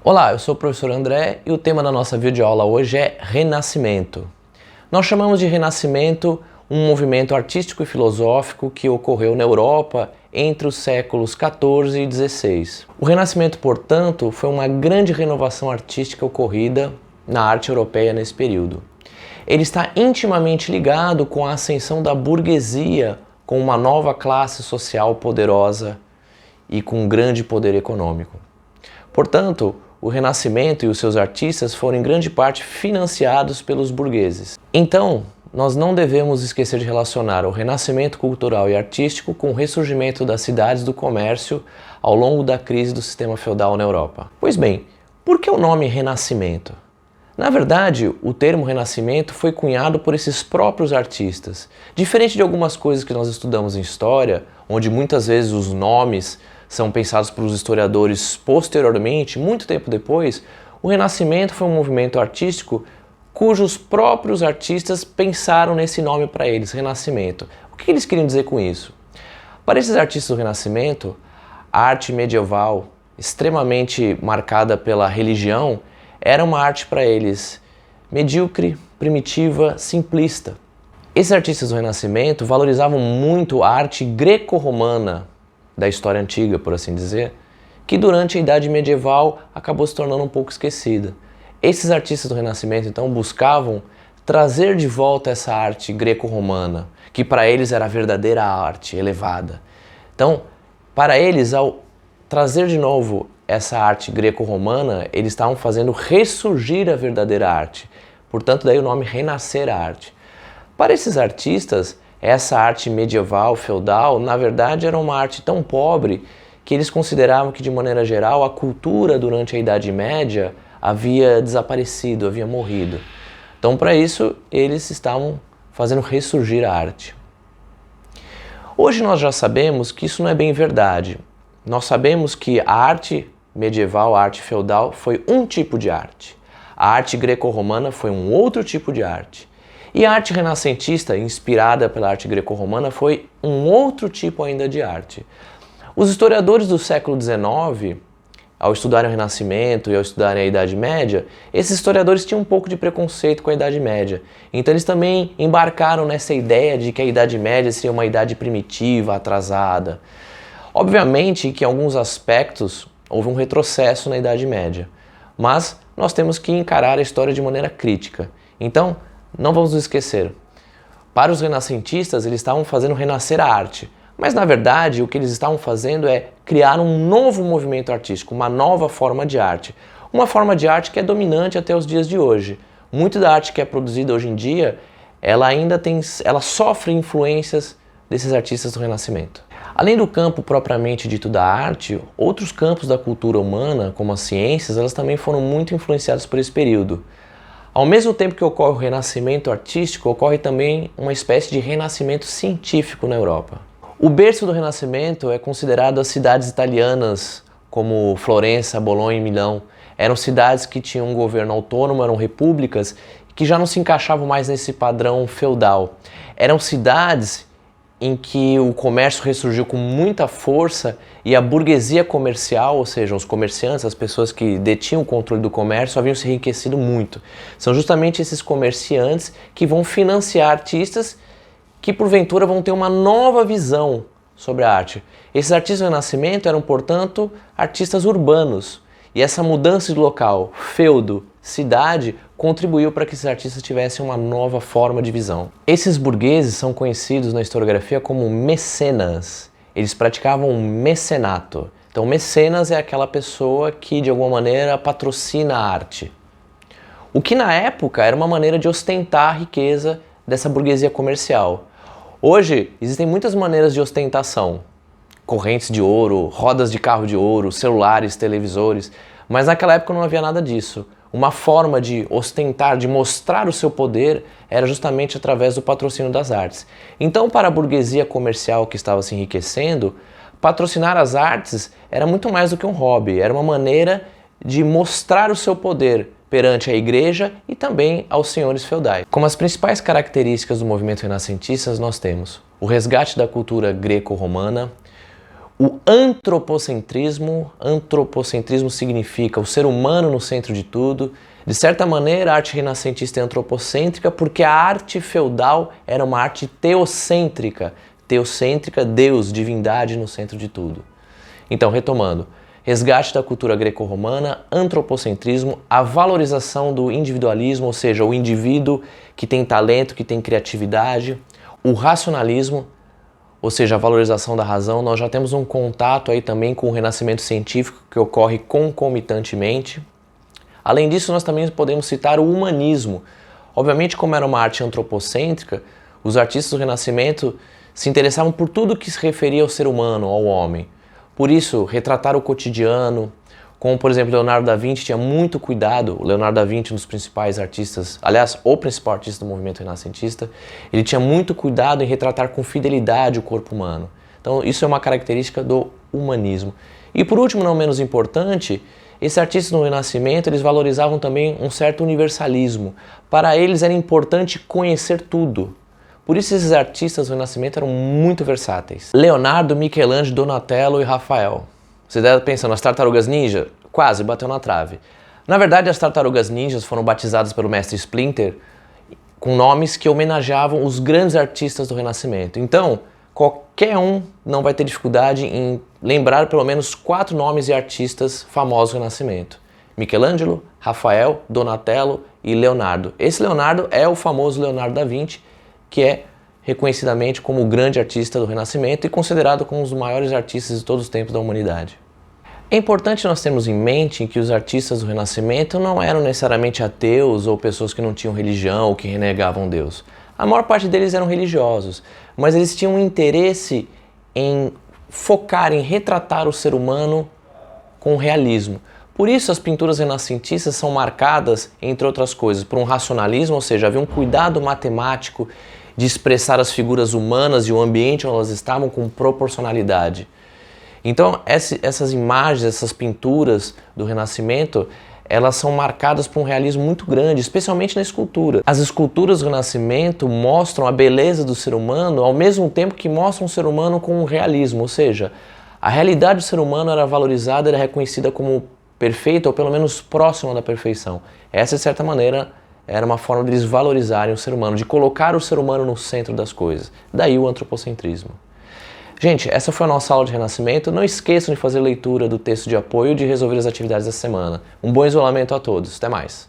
Olá, eu sou o professor André e o tema da nossa videoaula hoje é Renascimento. Nós chamamos de Renascimento um movimento artístico e filosófico que ocorreu na Europa entre os séculos XIV e XVI. O Renascimento, portanto, foi uma grande renovação artística ocorrida na arte europeia nesse período. Ele está intimamente ligado com a ascensão da burguesia com uma nova classe social poderosa e com um grande poder econômico. Portanto, o Renascimento e os seus artistas foram em grande parte financiados pelos burgueses. Então, nós não devemos esquecer de relacionar o renascimento cultural e artístico com o ressurgimento das cidades do comércio ao longo da crise do sistema feudal na Europa. Pois bem, por que o nome Renascimento? Na verdade, o termo Renascimento foi cunhado por esses próprios artistas. Diferente de algumas coisas que nós estudamos em história, onde muitas vezes os nomes são pensados pelos historiadores posteriormente, muito tempo depois, o Renascimento foi um movimento artístico cujos próprios artistas pensaram nesse nome para eles, Renascimento. O que eles queriam dizer com isso? Para esses artistas do Renascimento, a arte medieval, extremamente marcada pela religião, era uma arte para eles medíocre, primitiva, simplista. Esses artistas do Renascimento valorizavam muito a arte greco-romana da história antiga, por assim dizer, que durante a Idade Medieval acabou se tornando um pouco esquecida. Esses artistas do Renascimento, então, buscavam trazer de volta essa arte greco-romana, que para eles era a verdadeira arte elevada. Então, para eles, ao trazer de novo essa arte greco-romana, eles estavam fazendo ressurgir a verdadeira arte. Portanto, daí o nome Renascer a Arte. Para esses artistas, essa arte medieval, feudal, na verdade era uma arte tão pobre que eles consideravam que, de maneira geral, a cultura durante a Idade Média havia desaparecido, havia morrido. Então, para isso, eles estavam fazendo ressurgir a arte. Hoje nós já sabemos que isso não é bem verdade. Nós sabemos que a arte medieval, a arte feudal, foi um tipo de arte. A arte greco-romana foi um outro tipo de arte. E a arte renascentista, inspirada pela arte greco-romana, foi um outro tipo ainda de arte. Os historiadores do século XIX, ao estudarem o Renascimento e ao estudarem a Idade Média, esses historiadores tinham um pouco de preconceito com a Idade Média. Então eles também embarcaram nessa ideia de que a Idade Média seria uma idade primitiva, atrasada. Obviamente que em alguns aspectos houve um retrocesso na Idade Média, mas nós temos que encarar a história de maneira crítica. Então, não vamos nos esquecer. Para os renascentistas, eles estavam fazendo renascer a arte. Mas, na verdade, o que eles estavam fazendo é criar um novo movimento artístico, uma nova forma de arte. Uma forma de arte que é dominante até os dias de hoje. Muito da arte que é produzida hoje em dia, ela sofre influências desses artistas do Renascimento. Além do campo propriamente dito da arte, outros campos da cultura humana, como as ciências, elas também foram muito influenciadas por esse período. Ao mesmo tempo que ocorre o renascimento artístico, ocorre também uma espécie de renascimento científico na Europa. O berço do Renascimento é considerado as cidades italianas, como Florença, Bolonha e Milão. Eram cidades que tinham um governo autônomo, eram repúblicas, que já não se encaixavam mais nesse padrão feudal. Eram cidades em que o comércio ressurgiu com muita força e a burguesia comercial, ou seja, os comerciantes, as pessoas que detinham o controle do comércio, haviam se enriquecido muito. São justamente esses comerciantes que vão financiar artistas que, porventura, vão ter uma nova visão sobre a arte. Esses artistas do Renascimento eram, portanto, artistas urbanos. E essa mudança de local, feudo, cidade, contribuiu para que esses artistas tivessem uma nova forma de visão. Esses burgueses são conhecidos na historiografia como mecenas. Eles praticavam um mecenato. Então, mecenas é aquela pessoa que, de alguma maneira, patrocina a arte. O que, na época, era uma maneira de ostentar a riqueza dessa burguesia comercial. Hoje, existem muitas maneiras de ostentação. Correntes de ouro, rodas de carro de ouro, celulares, televisores. Mas naquela época não havia nada disso. Uma forma de ostentar, de mostrar o seu poder, era justamente através do patrocínio das artes. Então, para a burguesia comercial que estava se enriquecendo, patrocinar as artes era muito mais do que um hobby, era uma maneira de mostrar o seu poder perante a igreja e também aos senhores feudais. Como as principais características do movimento renascentista, nós temos o resgate da cultura greco-romana, O antropocentrismo significa o ser humano no centro de tudo. De certa maneira, a arte renascentista é antropocêntrica porque a arte feudal era uma arte teocêntrica. Teocêntrica, Deus, divindade no centro de tudo. Então, retomando, resgate da cultura greco-romana, antropocentrismo, a valorização do individualismo, ou seja, o indivíduo que tem talento, que tem criatividade, o racionalismo, ou seja, a valorização da razão. Nós já temos um contato aí também com o renascimento científico que ocorre concomitantemente. Além disso, nós também podemos citar o humanismo. Obviamente, como era uma arte antropocêntrica, os artistas do Renascimento se interessavam por tudo que se referia ao ser humano, ao homem. Por isso, retratar o cotidiano, como por exemplo Leonardo da Vinci tinha muito cuidado, o Leonardo da Vinci, um dos principais artistas, aliás, o principal artista do movimento renascentista, ele tinha muito cuidado em retratar com fidelidade o corpo humano. Então isso é uma característica do humanismo. E por último, não menos importante, esses artistas no Renascimento, eles valorizavam também um certo universalismo. Para eles era importante conhecer tudo. Por isso esses artistas do Renascimento eram muito versáteis. Leonardo, Michelangelo, Donatello e Rafael. Você deve pensar nas Tartarugas Ninja? Quase, bateu na trave. Na verdade, as Tartarugas Ninjas foram batizadas pelo mestre Splinter com nomes que homenageavam os grandes artistas do Renascimento. Então, qualquer um não vai ter dificuldade em lembrar pelo menos 4 nomes de artistas famosos do Renascimento. Michelangelo, Rafael, Donatello e Leonardo. Esse Leonardo é o famoso Leonardo da Vinci, que é reconhecidamente como o grande artista do Renascimento e considerado como um dos maiores artistas de todos os tempos da humanidade. É importante nós termos em mente que os artistas do Renascimento não eram necessariamente ateus ou pessoas que não tinham religião ou que renegavam Deus. A maior parte deles eram religiosos, mas eles tinham um interesse em focar, em retratar o ser humano com realismo. Por isso as pinturas renascentistas são marcadas, entre outras coisas, por um racionalismo, ou seja, havia um cuidado matemático de expressar as figuras humanas e o ambiente onde elas estavam com proporcionalidade. Então essas imagens, essas pinturas do Renascimento, elas são marcadas por um realismo muito grande, especialmente na escultura. As esculturas do Renascimento mostram a beleza do ser humano ao mesmo tempo que mostram o ser humano com um realismo, ou seja, a realidade do ser humano era valorizada, era reconhecida como perfeita ou pelo menos próxima da perfeição. Essa, de certa maneira, era uma forma de eles valorizarem o ser humano, de colocar o ser humano no centro das coisas. Daí o antropocentrismo. Gente, essa foi a nossa aula de Renascimento. Não esqueçam de fazer leitura do texto de apoio e de resolver as atividades da semana. Um bom isolamento a todos. Até mais!